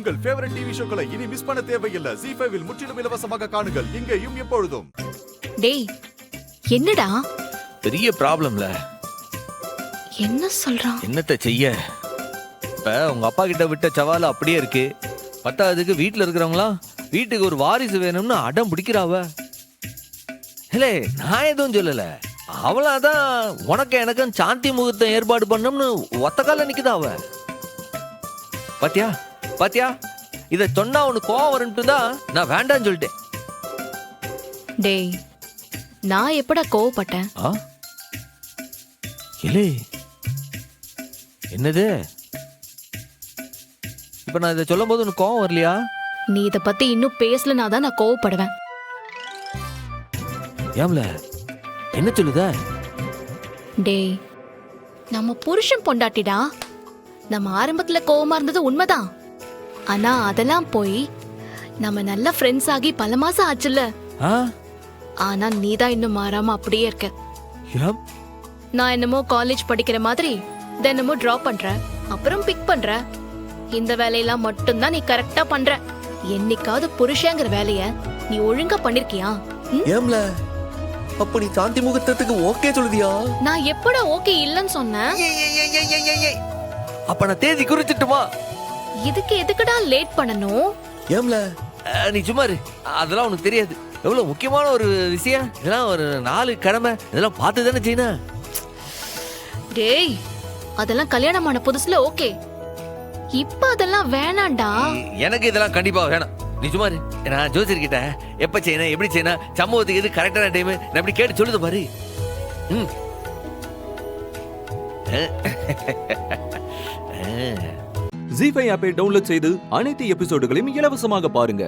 உங்கள் favourite TV ஷோக்களை இனி miss பண்ண தேவையில்லை. ZEE5 இல் முற்றிலும் இலவசமாக காணுங்கள். இங்கேயும் எப்பொழுதும். டேய் என்னடா பெரிய ப்ராப்ளம்ல. என்ன சொல்றான்? என்னத்த செய்ய? இப்ப உங்க அப்பா கிட்ட விட்ட சவால் அப்படியே இருக்கு. பத்தாவதுக்கு வீட்டுல இருக்கிறவங்களாம் வீட்டுக்கு ஒரு வாரிசு வேணும்னு அடம் பிடிக்கிறாவ. இல்லே நான் எதுவும் சொல்லல. அவளாதான் உனக்கு எனக்கும் சாந்தி முகூர்த்தம் ஏற்பாடு பண்ணோம்னு ஒத்த கால நிக்குதா அவ. பாத்தியா பாத்தியா, இத சொன்னா உனக்கு கோவம் வரும்ட்டு தான் நான் வேண்டான்னு சொல்லிட்டேன். டேய் நான் எப்படா கோவப்பட்டேன்? இல்லே என்னது? இப்ப நான் இதை சொல்லும் போது உனக்கு கோவம் வரலையா? நீ இத பத்தி இன்னும் பேசலனா தான் நான் கோவப்படுவேன். ஏம்ல என்ன சொல்லுத? டேய் நம்ம புருஷன் பொண்டாட்டிடா. நம்ம ஆரம்பத்துல கோவமா இருந்தது உண்மைதான். ஆனா அதெல்லாம் போய் நம்ம நல்ல ஃப்ரெண்ட்ஸ் ஆகி பல மாசம் ஆச்சுல்ல. ஆனா நீதான் இன்னும் மாறாம அப்படியே இருக்க. நான் என்னமோ காலேஜ் படிக்கிற மாதிரி தினமும் டிராப் பண்ற, அப்புறம் பிக் பண்ற. இந்த வேலையெல்லாம் மட்டும்தான் நீ கரெக்டா பண்ற. என்னைக்காவது புருஷங்கிற வேலைய நீ ஒழுங்கா பண்ணிருக்கியா? ஏம்ல அப்ப நீ சாந்தி முகூர்த்தத்துக்கு ஓகே சொல்லுதியா? நான் எப்படா ஓகே இல்லன்னு சொன்னேன்? அப்ப நான் தேதி குறிச்சிட்டுமா? இதுக்கு எதுக்குடா லேட் பண்ணணும்? ஏம்ல நீ சும்மா இரு. அதெல்லாம் உனக்கு தெரியாது. எவ்வளவு முக்கியமான ஒரு விஷயம் இதெல்லாம். ஒரு 4 கடமை இதெல்லாம் பார்த்து தானே செய்யணும். டேய் அதெல்லாம் கல்யாணமான புதுசுல ஓகே. இப்ப அதெல்லாம் வேணாண்டா. எனக்கு இதெல்லாம் கண்டிப்பா வேணாம். நீ சும்மா இரு. நான் ஜோசியர் கிட்ட எப்ப செய்யணும் எப்படி செய்யணும் சம்பவத்துக்கு எது கரெக்டான டைம் நான் அப்படி கேட்டு சொல்லுது பாரு. ZEE5 ஆப்பை டவுன்லோட் செய்து அனைத்து எபிசோடுகளையும் இலவசமாக பாருங்க.